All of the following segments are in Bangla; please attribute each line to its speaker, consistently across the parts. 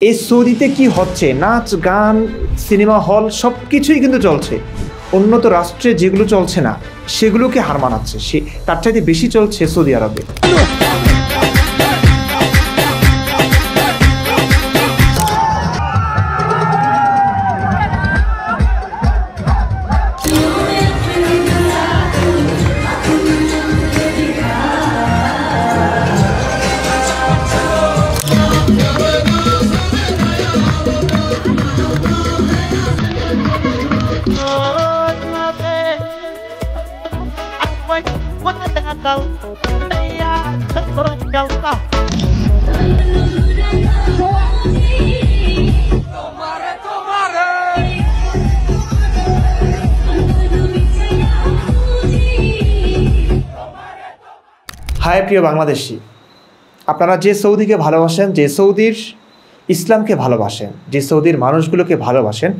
Speaker 1: এই সৌদিতে কি হচ্ছে, নাচ গান সিনেমা হল সব কিছুই কিন্তু চলছে। উন্নত রাষ্ট্রে যেগুলো চলছে না সেগুলোকে হার মানাচ্ছে, সে তার চাইতে বেশি চলছে সৌদি আরবে। হায় প্রিয় বাংলাদেশি, আপনারা যে সৌদিকে ভালোবাসেন, যে সৌদির ইসলামকে ভালোবাসেন, যে সৌদির মানুষগুলোকে ভালোবাসেন,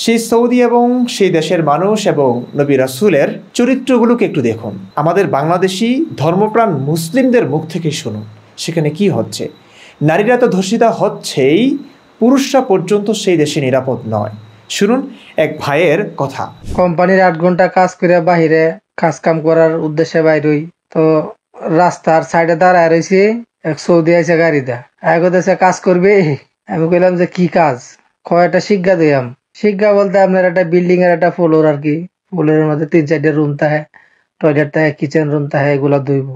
Speaker 1: সেই সৌদি এবং সেই দেশের মানুষ এবং নবী রাসূলের চরিত্রগুলোকে একটু দেখুন। আমাদের বাংলাদেশি ধর্মপ্রাণ মুসলিমদের মুখ থেকে শুনুন সেখানে কি হচ্ছে। নারীরা তো ধর্ষিতা হচ্ছেই, পুরুষরা পর্যন্ত সেই দেশে নিরাপদ নয়। শুনুন এক ভাইয়ের কথা।
Speaker 2: কোম্পানির 8 ঘন্টা কাজ করে বাহিরে কাজ কাম করার উদ্দেশ্যে বাইরই, তো রাস্তার সাইডে দাঁড়ায় রয়েছি, এক সৌদি আছে গাড়িটা এগোতেছে কাজ করবে। আমি কইলাম যে কি কাজ? কয়টা শিক্ষা দিলাম। শিক্ষা বলতে আপনার একটা বিল্ডিং এর একটা ফ্লোর আর কি, ফ্লোরের মধ্যে 3-4টা রুম থাকে, টয়লেট থাকে, কিচেন রুম থাকে, এগুলা ধুইব।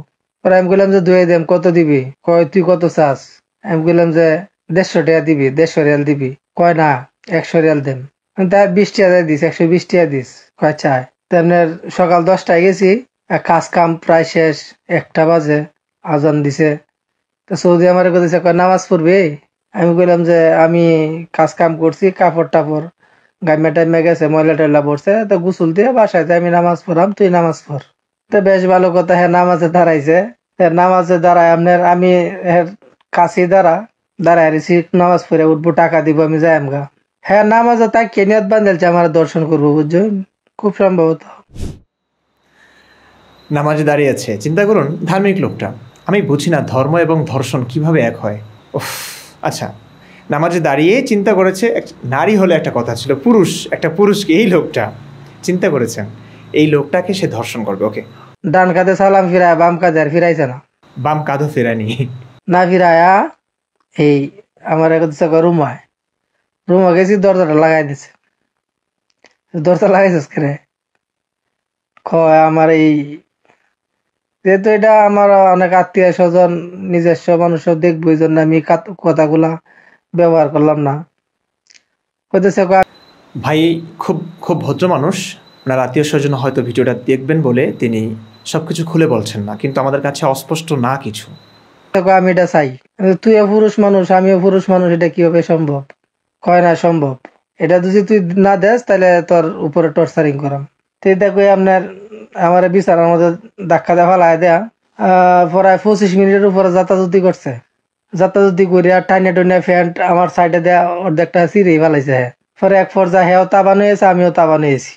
Speaker 2: পরে আমি কইলাম যে ধুয়ে দেম, কত দিবি? কয় তুই কত চাস? আমি কইলাম যে 150 টাকা দিবি, 150 রিয়াল দিবি। কয় না 100 রিয়াল দেন। তাই 20 টাকা দিস, 120 টাকা দিস। কয় চায়। আপনার সকাল 10টায় গেছি, কাজ কাম প্রায় শেষ, 1টা বাজে, আজান দিছে। তো সৌদি আমার কইছে কয় নামাজ পড়বে। আমি কইলাম যে আমি কাজ কাম করছি, কাপড় টাপড় গাইমা টাইমা গেছে, ময়লা টয়লা পড়ছে, তো গোসল দিয়ে বাসায় আমি নামাজ পড়াম, তুই নামাজ পড়। তো বেশ ভালো কথা। হ্যাঁ নামাজে দাঁড়াইছে, নামাজে দাঁড়ায় আপনার আমি কাছে দাঁড়ায় রয়েছি, নামাজ পড়ে উঠবো, টাকা দিব, আমি যাই আমগা। হ্যাঁ নামাজে তাই কেনিয়াত বান্ধেলছে আমার দর্শন করবো, বুঝছেন? খুব সম্ভবত
Speaker 1: নামাজে দাঁড়িয়েছে। চিন্তা করুন ধার্মিক লোকটা। আমি বুঝি না ধর্ম এবং ধর্ষণ কিভাবে এক হয়। আচ্ছা, নামাজে দাঁড়িয়ে চিন্তা করেছে, নারী হলে একটা কথা ছিল, একটা পুরুষকে, এই লোকটা চিন্তা করেছেন এই লোকটাকে সে ধর্ষণ করবে। ওকে,
Speaker 2: ডান কাঁধে সালাম ফিরায়, বাম কাঁধে আর ফিরাইছে না,
Speaker 1: বাম কাঁধও ফেরানি
Speaker 2: না ফিরায়া এই আমার রুমা গেছি, দরজাটা লাগাই দিছে। দরজা লাগাইছিস কেরে? কয় আমার এই যেহেতু এটা আমার অনেক আত্মীয় স্বজন, নিজস্ব মানুষ দেখবো, এই জন্য আমি কথাগুলা ব্যবহার করলাম না। কইতেছে
Speaker 1: ভাই খুব খুব ভদ্র মানুষ, ওনার আত্মীয় স্বজন হয়তো ভিডিওটা দেখবেন বলে তিনি সবকিছু খুলে বলছেন না, কিন্তু আমাদের কাছে অস্পষ্ট না কিছু।
Speaker 2: আমি এটা চাই, তুইও পুরুষ মানুষ, আমিও পুরুষ মানুষ, এটা কিভাবে সম্ভব? কয় না সম্ভব, এটা যদি তুই না দেস তাহলে তোর উপরে টর্চারিং করাম। তুই দেখো আপনার আমার বিচার আমাদের ধাক্কা দেওয়া লাই দেয়া প্রায় 25 মিনিটের উপরে যাতায়াতি করছে। যাতায়াতি করিয়া টাইনে টইনে ফ্যান্ট আমার সাইডে দেয়া অর্ধেকটা চিরেই ফেলাইছে। পরে এক পর্যায়ে হেও তাবান হয়েছে, আমিও তাবান হয়েছি,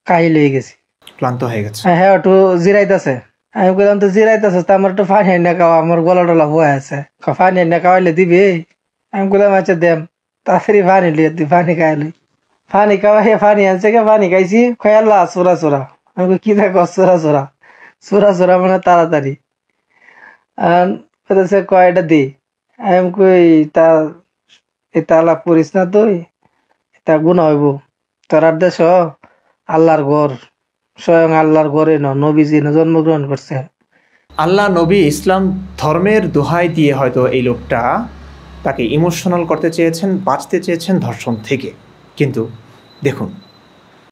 Speaker 2: কাহি লয়ে গেছি,
Speaker 1: ক্লান্ত হয়ে গেছে।
Speaker 2: হ্যাঁ একটু জিরাইতেছে। আমি বললাম তো জিরাইতেছে, তো আমার একটু পানি এনে খাওয়া, আমার গলা টলা হয়ে আছে, পানি এনে খাওয়াইলে দিবি? আমি বললাম আচ্ছা দেম, তাড়াতাড়ি পানি লিয়ে তুই পানি খাইলি। পানি খাওয়াই পানি আনছে, পানি খাইছি, খয়াল্লা চোরা চোরা। আমি কি দেখো চোরা চোরা, চোরা চোরা মানে তাড়াতাড়ি। কয়টা দি, আমি কই তা এটা আলাপ করিস না, তুই এটা গুণা হইব তোর। আর দেশ আল্লাহর ঘর, স্বয়ং আল্লাহর ঘরে নবীজি জন্মগ্রহণ করছে।
Speaker 1: আল্লাহ নবী ইসলাম ধর্মের দোহাই দিয়ে হয়তো এই লোকটা তাকে ইমোশনাল করতে চেয়েছেন, বাঁচতে চেয়েছেন ধর্ষণ থেকে। কিন্তু দেখুন,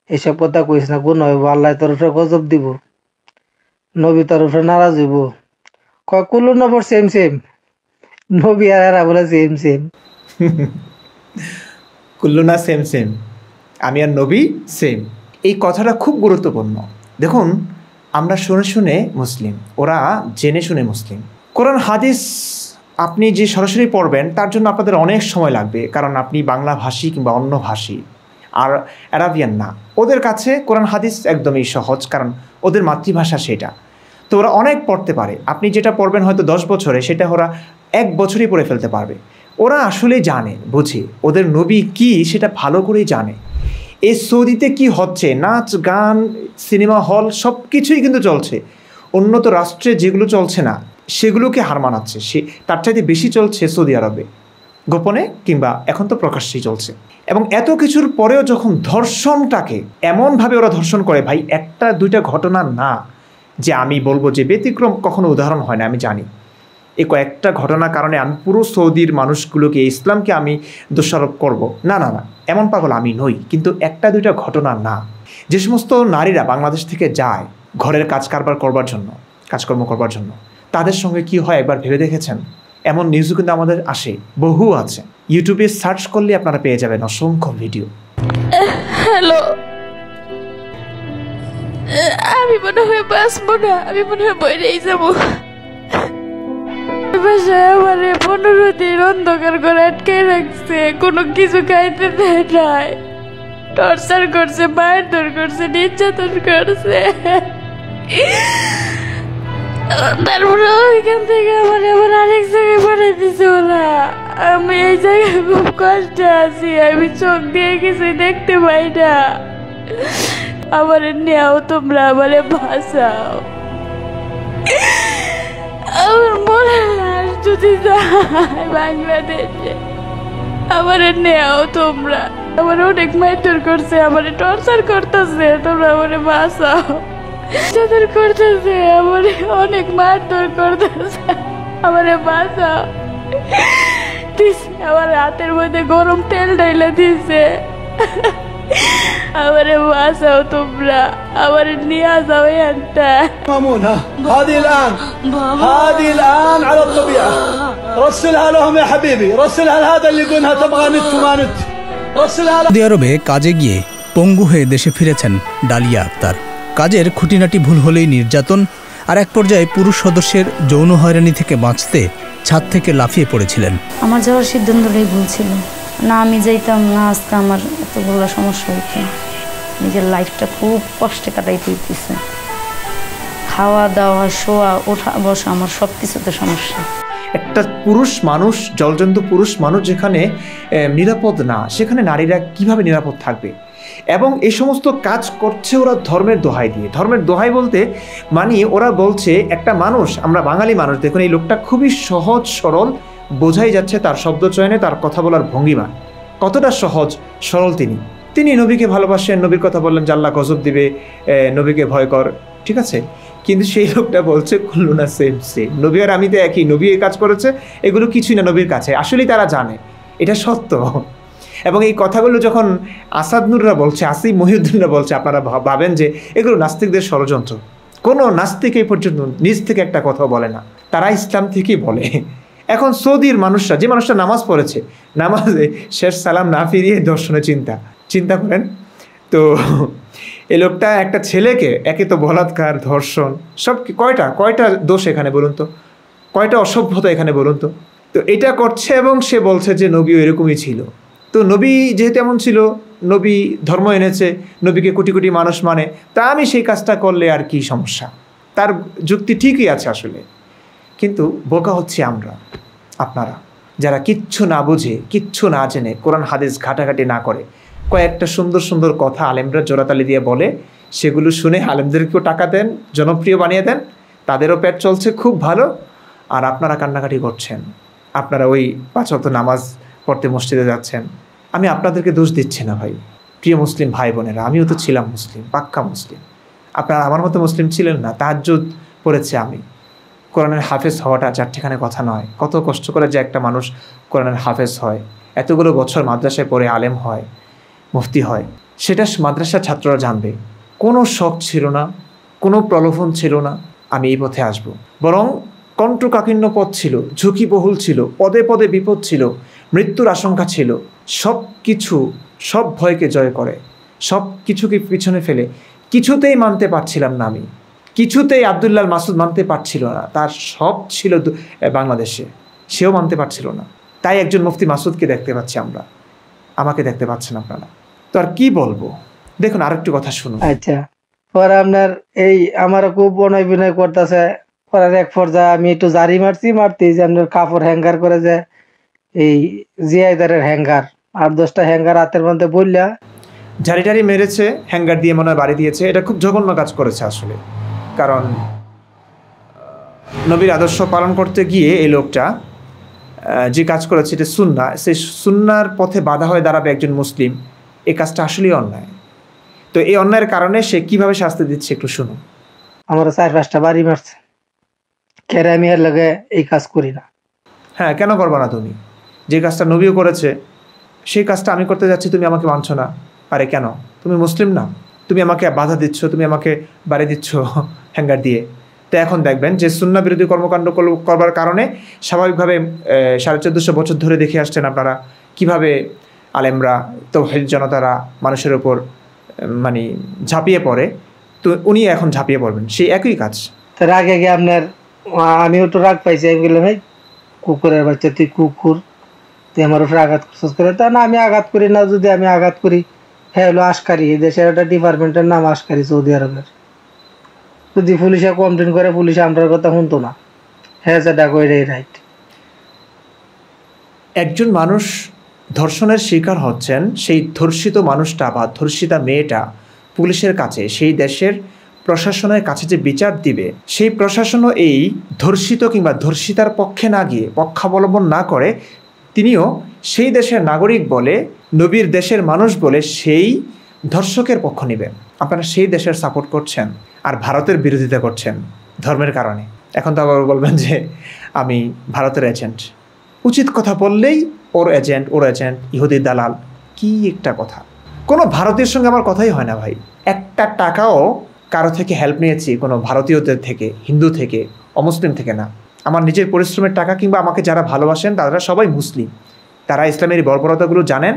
Speaker 2: এইসব কথা কইস না, গুণ হইব, আল্লাহ তোর উপরে গজব দিব, নবী তোর উপরে নারাজ হইব। কয় কুল্লু নবর সেম সেম, নবী আর এরা বলে সেম সেম।
Speaker 1: কুল্লু না সেম সেম, আমি আর নবী সেম। এই কথাটা খুব গুরুত্বপূর্ণ। দেখুন, আমরা শুনে শুনে মুসলিম, ওরা জেনে শুনে মুসলিম। কোরআন হাদিস আপনি যে সরাসরি পড়বেন তার জন্য আপনাদের অনেক সময় লাগবে, কারণ আপনি বাংলা ভাষী কিংবা অন্য ভাষী, আর অ্যারাবিয়ান না। ওদের কাছে কোরআন হাদিস একদমই সহজ, কারণ ওদের মাতৃভাষা সেটা। তো ওরা অনেক পড়তে পারে। আপনি যেটা পড়বেন হয়তো 10 বছরে, সেটা ওরা 1 বছরই পড়ে ফেলতে পারবে। ওরা আসলে জানে, বুঝে, ওদের নবী কি সেটা ভালো করেই জানে। এই সৌদিতে কি হচ্ছে, নাচ গান সিনেমা হল সব কিছুই কিন্তু চলছে। উন্নত রাষ্ট্রে যেগুলো চলছে না সেগুলোকে হার মানাচ্ছে, সে তার চাইতে বেশি চলছে সৌদি আরবে, গোপনে কিংবা এখন তো প্রকাশ্যেই চলছে। এবং এত কিছুর পরেও যখন ধর্ষণটাকে এমনভাবে ওরা ধর্ষণ করে, ভাই একটা দুইটা ঘটনা না যে আমি বলবো যে ব্যতিক্রম কখনো উদাহরণ হয় না, আমি জানি এই কয়েকটা ঘটনার কারণে আমি পুরো সৌদির মানুষগুলোকে, ইসলামকে আমি দোষারোপ করব, না না না, এমন পাগল আমি নই। কিন্তু একটা দুইটা ঘটনা না, যে সমস্ত নারীরা বাংলাদেশ থেকে যায় ঘরের কাজ কারবার করবার জন্য, কাজকর্ম করবার জন্য, তাদের সঙ্গে কি হয় একবার ভেবে দেখেছেন? এমন নিউজও কিন্তু আমাদের আসে, বহু আছে। ইউটিউবে সার্চ করলে আপনারা পেয়ে যাবেন অসংখ্য ভিডিও।
Speaker 3: হ্যালো, আমি মনে হয় বাঁচবো না, আমি মনে হয় বইরেই যাবো। বাসায় আমার 15 দিন অন্ধকার করে আটকে রাখছে, কোনো কিছু খাইতে দেয় নাই, টর্চার করছে, মারধর করছে, নির্যাতন করছে। তারপরে ওইখান থেকে আমার আরেক জায়গায় পাঠিয়ে দিছে ওরা। আমি এই জায়গায় খুব কষ্টে আছি, আমি চোখ দিয়ে কিছুই দেখতে পাই না। আমারে নেও তোমরা, আমারে বাঁচাও। আমার মনে হয় যদি যায় বাংলাদেশে, আমারে নেও তোমরা। আমার অনেক মারধর করছে, আমারে টর্চার করতেছে, তোমরা আমারে বাঁচাও। টর্চার করতেছে, আমারে অনেক মারধর করতেছে, আমারে বাঁচাও। দিছে আমার হাতের মধ্যে গরম তেল ঢাইলা দিছে, আমারে বাঁচাও তোমরা, আমারে নিয়ে যাও এখানটা।
Speaker 4: هذه الآن على الطبيعة. رسلها لهم يا حبيبي، رسلها لهذا اللي يقولها تبغى نت وما نت. رسلها.
Speaker 5: সৌদি আরবে কাজে গিয়ে পঙ্গু হয়ে দেশে ফিরেছেন ডালিয়া আক্তার। কাজের খুঁটিনাটি ভুল হলেই নির্যাতন, আর এক পর্যায়ে পুরুষ সদস্যের যৌন হয়রানি থেকে বাঁচতে ছাদ থেকে লাফিয়ে পড়েছিলেন।
Speaker 6: আমার যাওয়ার সিদ্ধান্তটাই ভুল ছিল, না আমি যাইতাম না আজকে আমার এতগুলো সমস্যা হইতো। নিজের লাইফটা খুব কষ্টে কাটাইতে হইতেছে, খাওয়া দাওয়া শোয়া ওঠা বসা আমার সব কিছুতে সমস্যা।
Speaker 1: একটা পুরুষ মানুষ, জলজন্ত পুরুষ মানুষ যেখানে নিরাপদ না, সেখানে নারীরা কিভাবে নিরাপদ থাকবে? এবং এই সমস্ত কাজ করছে ওরা ধর্মের দোহাই দিয়ে। ধর্মের দোহাই বলতে মানে ওরা বলছে একটা মানুষ, আমরা বাঙালি মানুষ, দেখুন এই লোকটা খুবই সহজ সরল, বোঝাই যাচ্ছে তার শব্দ চয়নে, তার কথা বলার ভঙ্গিমা কতটা সহজ সরল। তিনি নবীকে ভালোবাসেন, নবীর কথা বললেন যে আল্লাহ গজব দিবে, নবীকে ভয় কর, ঠিক আছে। কিন্তু সেই লোকটা বলছে কুল্লু না সেম সেম, নবী আর আমি তো একই, নবী এই কাজ করেছে, এগুলো কিছুই না নবীর কাছে। আসলেই তারা জানে এটা সত্য। এবং এই কথাগুলো যখন আসাদ নূররা বলছে, আসিফ মহিউদ্দিনরা বলছে, আপনারা ভাবেন যে এগুলো নাস্তিকদের ষড়যন্ত্র। কোনো নাস্তিক এই পর্যন্ত নিজ থেকে একটা কথাও বলে না, তারা ইসলাম থেকেই বলে। এখন সৌদির মানুষরা, যে মানুষটা নামাজ পড়েছে, নামাজে শেষ সালাম না ফিরিয়ে দর্শনে চিন্তা করেন তো। এই লোকটা একটা ছেলেকে, একে তো বলাৎকার, ধর্ষণ, সব কয়টা দোষ এখানে বলুন তো, কয়টা অসভ্যতা এখানে বলুন তো। তো এটা করছে এবং সে বলছে যে নবীও এরকমই ছিল। তো নবী যেহেতু এমন ছিল, নবী ধর্ম এনেছে, নবীকে কোটি কোটি মানুষ মানে, তা আমি সেই কাজটা করলে আর কি সমস্যা? তার যুক্তি ঠিকই আছে আসলে। কিন্তু বোকা হচ্ছে আমরা, আপনারা যারা কিচ্ছু না বুঝে, কিচ্ছু না জেনে, কোরআন হাদিস ঘাটাঘাটি না করে, কয়েকটা সুন্দর সুন্দর কথা আলেমরা জোড়াতালি দিয়ে বলে, সেগুলো শুনে আলেমদেরকেও টাকা দেন, জনপ্রিয় বানিয়ে দেন, তাদেরও পেট চলছে খুব ভালো, আর আপনারা কান্নাকাটি করছেন। আপনারা ওই 5 ওয়াক্ত নামাজ পড়তে মসজিদে যাচ্ছেন। আমি আপনাদেরকে দোষ দিচ্ছি না ভাই, প্রিয় মুসলিম ভাই বোনেরা, আমিও তো ছিলাম মুসলিম, পাক্কা মুসলিম। আপনারা আমার মতো মুসলিম ছিলেন না। তাহাজ্জুদ পড়েছে আমি। কোরআনের হাফেজ হওয়াটা চারটিখানে কথা নয়। কত কষ্ট করে যে একটা মানুষ কোরআনের হাফেজ হয়, এতগুলো বছর মাদ্রাসায় পড়ে আলেম হয়, মুফতি হয়, সেটা মাদ্রাসার ছাত্ররা জানবে। কোনো শখ ছিল না, কোনো প্রলোভন ছিল না আমি এই পথে আসব, বরং কণ্ঠকাকীর্ণ পথ ছিল, ঝুঁকিবহুল ছিল, পদে পদে বিপদ ছিল, মৃত্যুর আশঙ্কা ছিল। সব কিছু, সব ভয়কে জয় করে, সব কিছুকে পিছনে ফেলে কিছুতেই মানতে পারছিলাম না আমি, কিছুতেই আব্দুল্লাহ মাসুদ মানতে পারছিল না, তার সব ছিল বাংলাদেশে, সেও মানতে পারছিল না। তাই একজন মুফতি মাসুদকে দেখতে পাচ্ছি আমরা, আমাকে দেখতে পাচ্ছেন আপনারা। তো আর কি বলবো, দেখুন আরেকটু কথা শুনুন।
Speaker 2: আচ্ছা, পরে আপনার এই আমারও খুব অনয় বিনয় করতেছে। পরে এক পর্যায়ে আমি একটু জারি মারছি, যে আপনার কাপড় হ্যাঙ্গার করে যে এই জিয়াইদারের হ্যাঙ্গার 8-10টা হ্যাঙ্গার হাতের মধ্যে বললা
Speaker 1: ঝাড়ি মেরেছে, হ্যাঙ্গার দিয়ে মনে হয় বাড়ি দিয়েছে। এটা খুব জঘন্য কাজ করেছে আসলে। কারণ নবীর আদর্শ পালন করতে গিয়ে এই লোকটা যে কাজ করেছে এটা সুন্নাহ, সেই সুন্নাহর পথে বাধা হয়ে দাঁড়াবে একজন মুসলিম, এই কাজটা আসলেই অন্যায়। তো এই অন্যায়ের কারণে সে কিভাবে শাস্তি দিচ্ছে একটু শুনুন।
Speaker 2: আমার 4-5টা বাড়ি মারছে, কেরে আমি এর লগে এই কাজ করি না।
Speaker 1: হ্যাঁ, কেন করবো না তুমি? যে কাজটা নবীও করেছে সেই কাজটা আমি করতে যাচ্ছি, তুমি আমাকে মানছো না। আরে কেন? তুমি মুসলিম না? তুমি আমাকে বাধা দিচ্ছ, তুমি আমাকে বাড়ি দিচ্ছ হ্যাঙ্গার দিয়ে। তো এখন দেখবেন যে সুন্নাহ বিরোধী কর্মকাণ্ড করবার কারণে স্বাভাবিকভাবে 1450 বছর ধরে দেখে আসছেন আপনারা কিভাবে আলেমরা, তাওহীদ জনতারা মানুষের ওপর মানে ঝাঁপিয়ে পড়ে। তো উনি এখন ঝাঁপিয়ে পড়বেন সেই একই কাজ।
Speaker 2: তার আগে গিয়ে আপনার আমিও তো রাগ পাইছি, আমি বললাম ভাই কুকুরের বাচ্চা, তুই কুকুর, তুই আমার উপরে আঘাত করছিস করে। তা না, আমি আঘাত করি না। যদি আমি আঘাত করি, হ্যাঁ হলো আশকারি, দেশের একটা ডিপার্টমেন্টের নাম আশকারি সৌদি আরবের। যদি পুলিশে কমপ্লেন করে, পুলিশে আমরার কথা শুনতো না। হ্যাঁ যেটা কইরে রাইট।
Speaker 1: একজন মানুষ ধর্ষণের শিকার হচ্ছেন, সেই ধর্ষিত মানুষটা বা ধর্ষিতা মেয়েটা পুলিশের কাছে, সেই দেশের প্রশাসনের কাছে যে বিচার দিবে, সেই প্রশাসনও এই ধর্ষিত কিংবা ধর্ষিতার পক্ষে না গিয়ে, পক্ষাবলম্বন না করে, তিনিও সেই দেশের নাগরিক বলে, নবীর দেশের মানুষ বলে সেই ধর্ষকের পক্ষ নেবেন। আপনারা সেই দেশের সাপোর্ট করছেন আর ভারতের বিরোধিতা করছেন ধর্মের কারণে। এখন তো আবার বলবেন যে আমি ভারতের এজেন্ট। উচিত কথা বললেই ওর এজেন্ট, ইহুদির দালাল। কি একটা কথা! কোনো ভারতীয়ের সঙ্গে আমার কথাই হয় না ভাই। একটা টাকাও কারো থেকে হেল্প নিয়েছি কোনো ভারতীয়দের থেকে, হিন্দু থেকে, অমুসলিম থেকে না। আমার নিজের পরিশ্রমের টাকা, কিংবা আমাকে যারা ভালোবাসেন তারা সবাই মুসলিম, তারা ইসলামের বর্বরতাগুলো জানেন।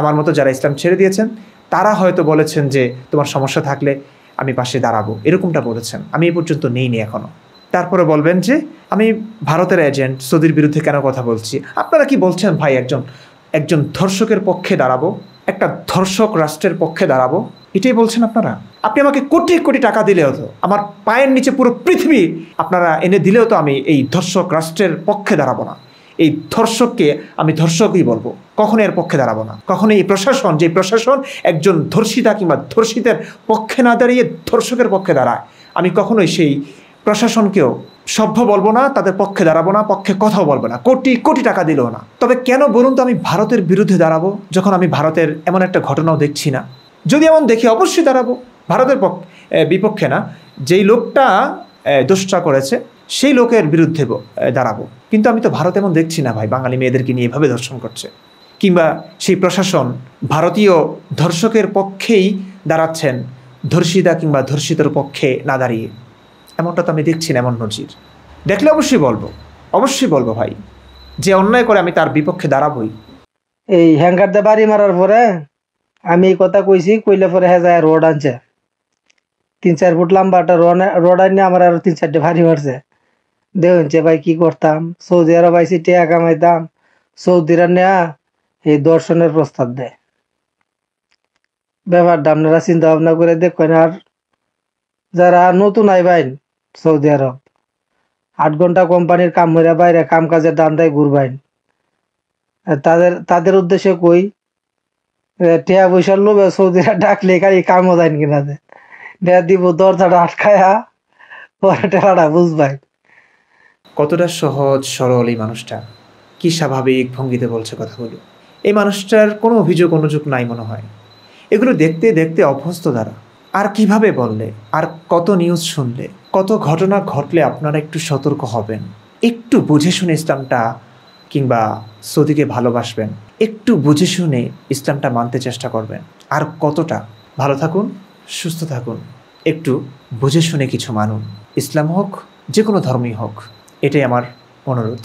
Speaker 1: আমার মতো যারা ইসলাম ছেড়ে দিয়েছেন তারা হয়তো বলেছেন যে তোমার সমস্যা থাকলে আমি পাশে দাঁড়াবো, এরকমটা বলেছেন। আমি এ পর্যন্ত নেইনি এখনও। তারপরে বলবেন যে আমি ভারতের এজেন্ট, সৌদির বিরুদ্ধে কেন কথা বলছি? আপনারা কি বলছেন ভাই? একজন ধর্ষকের পক্ষে দাঁড়াবো, একটা ধর্ষক রাষ্ট্রের পক্ষে দাঁড়াবো, এটাই বলছেন আপনারা? আপনি আমাকে কোটি কোটি টাকা দিলেও তো, আমার পায়ের নিচে পুরো পৃথিবী আপনারা এনে দিলেও তো আমি এই ধর্ষক রাষ্ট্রের পক্ষে দাঁড়াবো না। এই ধর্ষককে আমি ধর্ষকই বলবো, কখনো এর পক্ষে দাঁড়াবো না। কখনো এই প্রশাসন, যে প্রশাসন একজন ধর্ষিতা কিংবা ধর্ষিতের পক্ষে না দাঁড়িয়ে ধর্ষকের পক্ষে দাঁড়ায়, আমি কখনোই সেই প্রশাসনকেও সভ্য বলবো না, তাদের পক্ষে দাঁড়াবো না, পক্ষে কথাও বলবো না, কোটি কোটি টাকা দিলেও না। তবে কেন বলুন তো আমি ভারতের বিরুদ্ধে দাঁড়াবো, যখন আমি ভারতের এমন একটা ঘটনাও দেখছি না? যদি এমন দেখি অবশ্যই দাঁড়াবো, ভারতের বিপক্ষে না। যেই লোকটা দোষটা করেছে সেই লোকের বিরুদ্ধে দাঁড়াবো। কিন্তু আমি তো ভারত এমন দেখছি না ভাই, বাঙালি মেয়েদেরকে নিয়ে এভাবে ধর্ষণ করছে, কিংবা সেই প্রশাসন ভারতীয় ধর্ষকের পক্ষেই দাঁড়াচ্ছেন, ধর্ষিতা কিংবা ধর্ষিতর পক্ষে না দাঁড়িয়ে। এমনটা তো আমি দেখছি না, এমন নজির দেখলে অবশ্যই বলবো ভাই, যে অন্যায় করে আমি তার বিপক্ষে দাঁড়াবই।
Speaker 2: এই হ্যাঙ্গার দিয়ে বাড়ি মারার পরে আমি এই কথা কইছি, কইলে পরে হ্যাঁ যায় রোড আনছে 3-4 ফুট লম্বা একটা রোড আনিয়ে আমার আরো 3-4টে বাড়ি মারছে। দেখুনছে ভাই কি করতাম, সৌদি আরব আইসি টিয়া কামাইতাম, সৌদিরা নেয়া এই দর্শনের প্রস্তাব দেয়। ব্যাপারটা আপনারা চিন্তা ভাবনা করে দেখবেন। আর যারা নতুন আইবাইন সৌদি আরব, 8 ঘন্টা কোম্পানির কাম মেরা বাইরে কাম কাজের দান্দায় ঘুরবাইন, তাদের উদ্দেশ্যে কই, টিয়া পয়সার লোভে সৌদিরা ডাকলে খালি কামও যায়নি কিনা দেয়া দিব, দরজাটা আটকায়া পরে টেলাটা বুঝবাই।
Speaker 1: কতটা সহজ সরল এই মানুষটা, কি স্বাভাবিক ভঙ্গিতে বলছে কথাগুলো। এই মানুষটার কোনো অভিযোগ অনুযোগ নাই মনে হয়। এগুলো দেখতে দেখতে অভ্যস্ত দ্বারা। আর কিভাবে বললে, আর কত নিউজ শুনলে, কত ঘটনা ঘটলে আপনারা একটু সতর্ক হবেন, একটু বুঝে শুনে ইসলামটা কিংবা সৌদিকে ভালোবাসবেন, একটু বুঝে শুনে ইসলামটা মানতে চেষ্টা করবেন। আর কতটা ভালো থাকুন, সুস্থ থাকুন, একটু বুঝে শুনে কিছু মানুন। ইসলাম হোক, যে কোনো ধর্মই হোক, এটাই আমার অনুরোধ।